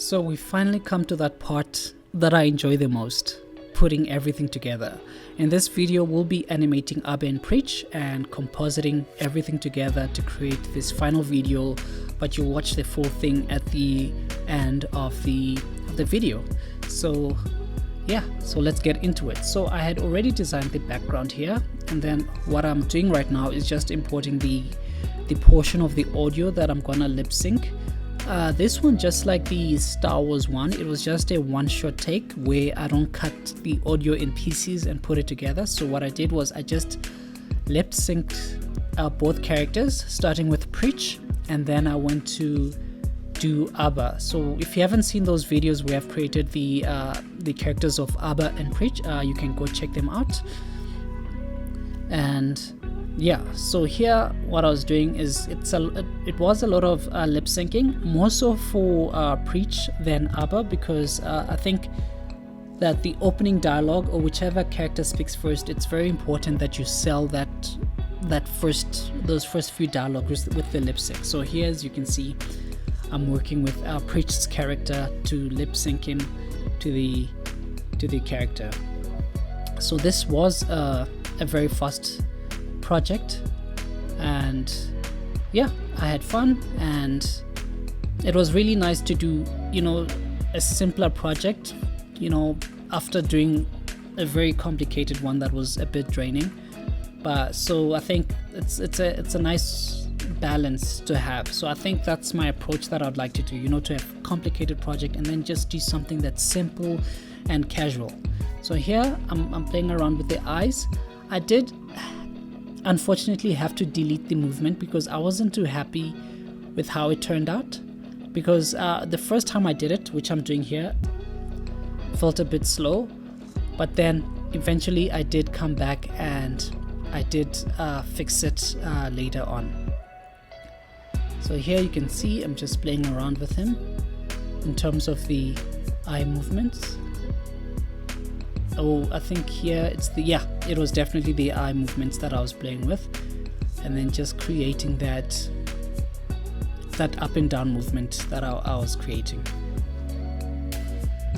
So we finally come to that part that I enjoy the most, putting everything together. In this video, we'll be animating Abba and Preach and compositing everything together to create this final video, but you'll watch the full thing at the end of the video. So yeah, so let's get into it. So I had already designed the background here, and then what I'm doing right now is just importing the portion of the audio that I'm gonna lip sync. This one, just like the Star Wars one, it was just a one-shot take where I don't cut the audio in pieces and put it together. So what I did was I just lip synced both characters, starting with Preach, and then I went to do Abba. So if you haven't seen those videos where I've created the characters of Abba and Preach, you can go check them out. And yeah, so here what I was doing is it was a lot of lip syncing, more so for Preach than Abba, because I think that the opening dialogue, or whichever character speaks first, it's very important that you sell those first few dialogues with the lip sync. So here, as you can see, I'm working with Preach's character to lip sync him to the character. So this was a very fast project, and yeah, I had fun, and it was really nice to do, a simpler project, after doing a very complicated one that was a bit draining. But so I think it's a nice balance to have. So I think that's my approach that I'd like to do, to have a complicated project and then just do something that's simple and casual. So here I'm playing around with the eyes. I did unfortunately have to delete the movement because I wasn't too happy with how it turned out, because the first time I did it, which I'm doing here, felt a bit slow, but then eventually I did come back and I did fix it later on. So here you can see I'm just playing around with him in terms of the eye movements. Oh, I think here it was definitely the eye movements that I was playing with, and then just creating that up and down movement that I was creating.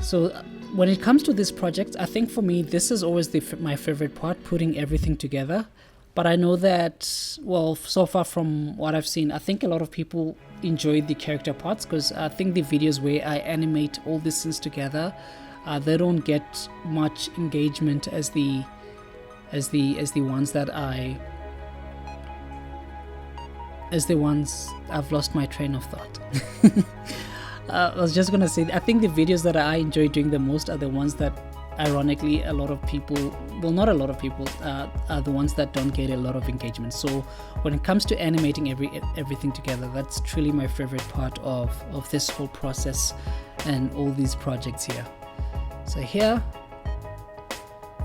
So when it comes to this project, I think for me this is always my favorite part, putting everything together. But I know that, well, so far from what I've seen, I think a lot of people enjoy the character parts, because I think the videos where I animate all these scenes together, they don't get much engagement as the ones that I've lost my train of thought. I was just gonna say, I think the videos that I enjoy doing the most are the ones that, ironically, a lot of people, well, not a lot of people, are the ones that don't get a lot of engagement. So when it comes to animating everything together, that's truly my favorite part of this whole process and all these projects here. So here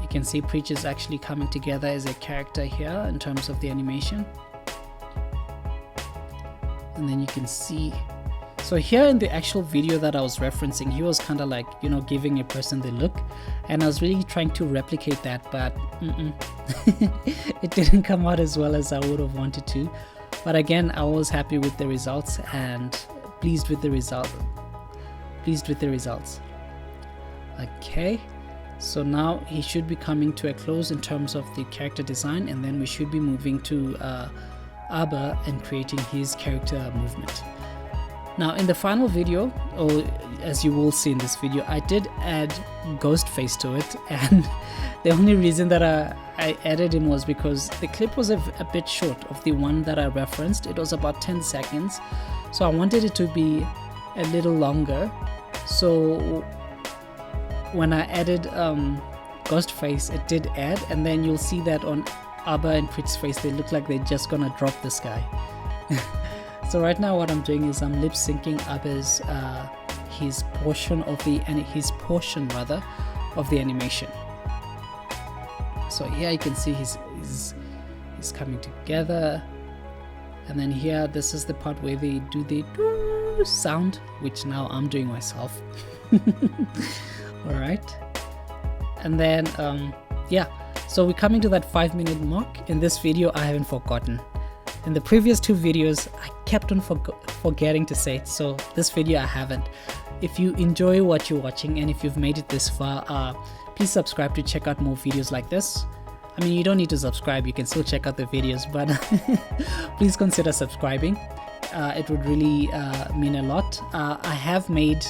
you can see Preach is actually coming together as a character here in terms of the animation. And then you can see, so here in the actual video that I was referencing, he was kind of like, giving a person the look, and I was really trying to replicate that, but it didn't come out as well as I would have wanted to. But again, I was happy with the results and pleased with the results. Okay, so now he should be coming to a close in terms of the character design, and then we should be moving to Abba and creating his character movement. Now in the final video, or as you will see in this video, I did add Ghostface to it, and the only reason that I added him was because the clip was a bit short of the one that I referenced. It was about 10 seconds, so I wanted it to be a little longer. So when I added Ghostface, it did add, and then you'll see that on Abba and Preach's face, they look like they're just gonna drop this guy. So right now what I'm doing is I'm lip syncing Abba's his portion of the animation. So here you can see he's coming together, and then here this is the part where they do the doo sound, which now I'm doing myself. All right, and then yeah, so we're coming to that 5-minute mark. In this video, I haven't forgotten. In the previous 2 videos, I kept on forgetting to say it, so this video I haven't. If you enjoy what you're watching and if you've made it this far, please subscribe to check out more videos like this. I mean, you don't need to subscribe, you can still check out the videos, but please consider subscribing. It would really mean a lot. I have made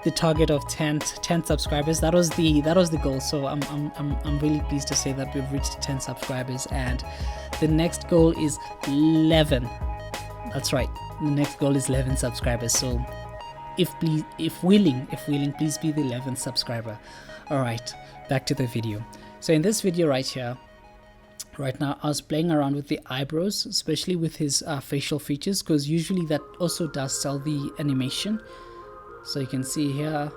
the target of 10 subscribers. That was the goal, so I'm really pleased to say that we've reached 10 subscribers, and the next goal is 11. That's right, the next goal is 11 subscribers. So if willing, please be the 11th subscriber. All right, back to the video. So in this video right here, right now, I was playing around with the eyebrows, especially with his facial features, because usually that also does sell the animation. So you can see here,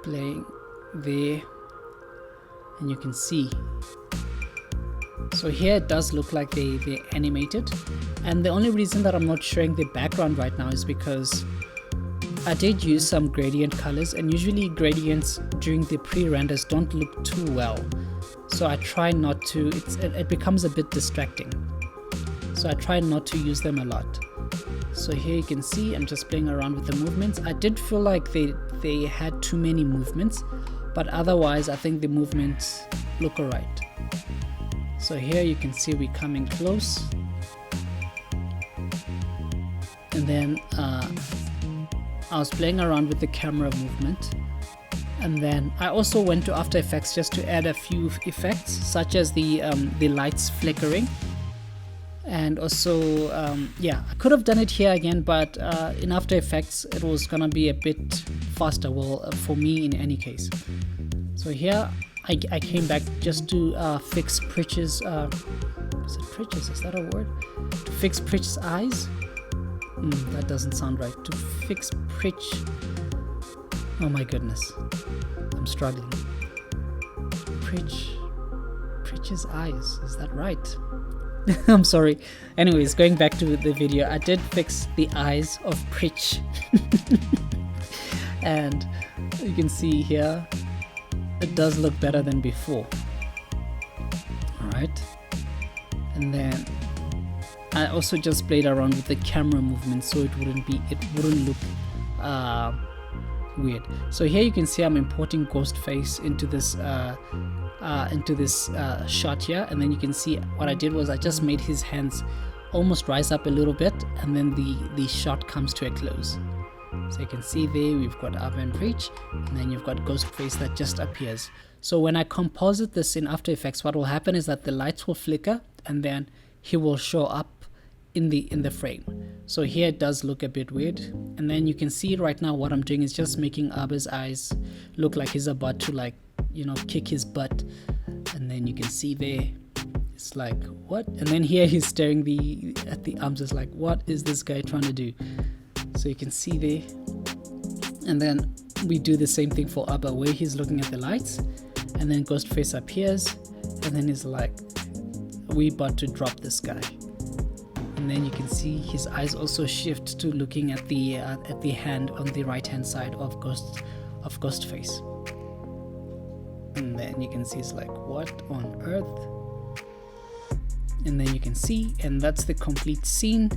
playing there, and you can see. So here it does look like they animated, and the only reason that I'm not showing the background right now is because I did use some gradient colors, and usually gradients during the pre-renders don't look too well. So I try not to, it becomes a bit distracting. So I try not to use them a lot. So here you can see I'm just playing around with the movements. I did feel like they had too many movements, but otherwise I think the movements look alright. So here you can see we're coming close, and then I was playing around with the camera movement, and then I also went to After Effects just to add a few effects, such as the lights flickering. And also, yeah, I could have done it here again, but in After Effects it was gonna be a bit faster, well, for me in any case. So here I came back just to fix Pritch's, is it Pritch's, is that a word? To fix Pritch's eyes? That doesn't sound right. To fix Pritch, oh my goodness, I'm struggling. Pritch's eyes, is that right? I'm sorry. Anyways, going back to the video, I did fix the eyes of Pritch. And you can see here, it does look better than before. Alright. And then I also just played around with the camera movement, so it wouldn't look weird. So here you can see I'm importing Ghostface into this shot here, and then you can see what I did was I just made his hands almost rise up a little bit, and then the shot comes to a close. So you can see there we've got Up and Preach, and then you've got Ghostface that just appears. So when I composite this in After Effects, what will happen is that the lights will flicker, and then he will show up in the frame. So here it does look a bit weird, and then you can see right now what I'm doing is just making Abba's eyes look like he's about to, like, you know, kick his butt, and then you can see there it's like, what? And then here he's staring at the arms, just like, what is this guy trying to do? So you can see there, and then we do the same thing for Abba, where he's looking at the lights, and then Ghostface appears, and then he's like, we about to drop this guy. And then you can see his eyes also shift to looking at the hand on the right hand side of Ghostface. And then you can see it's like, what on earth? And then you can see, and that's the complete scene,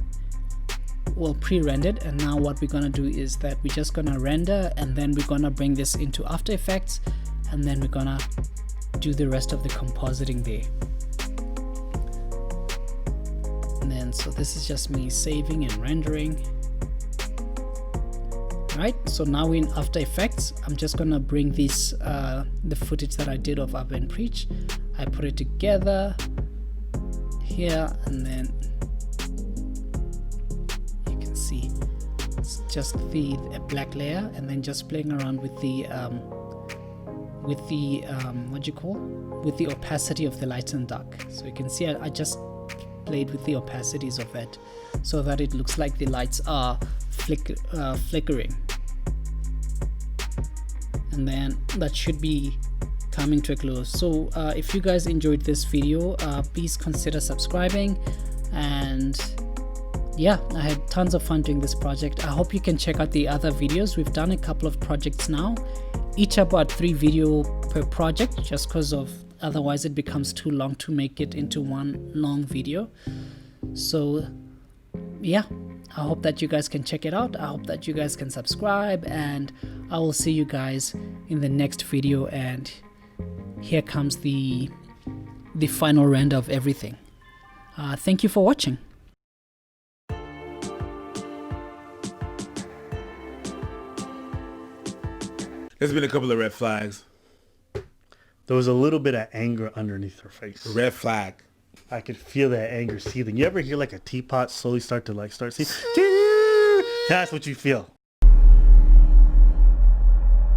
well, pre-rendered. And now what we're gonna do is that we're just gonna render, and then we're gonna bring this into After Effects, and then we're gonna do the rest of the compositing there. And then so this is just me saving and rendering. Right, so now we're in After Effects. I'm just gonna bring this the footage that I did of Up and Preach. I put it together here, and then you can see it's just the black layer, and then just playing around with the what do you call, with the opacity of the light and dark. So you can see I just played with the opacities of that so that it looks like the lights are flickering. And then that should be coming to a close. So if you guys enjoyed this video, please consider subscribing, and yeah, I had tons of fun doing this project. I hope you can check out the other videos. We've done a couple of projects now, each about 3 videos per project, just because of otherwise it becomes too long to make it into one long video. So yeah, I hope that you guys can check it out. I hope that you guys can subscribe, and I will see you guys in the next video. And here comes the final render of everything. Thank you for watching. There's been a couple of red flags. There was a little bit of anger underneath her face. Red flag. I could feel that anger seething. You ever hear like a teapot slowly start seething? That's what you feel.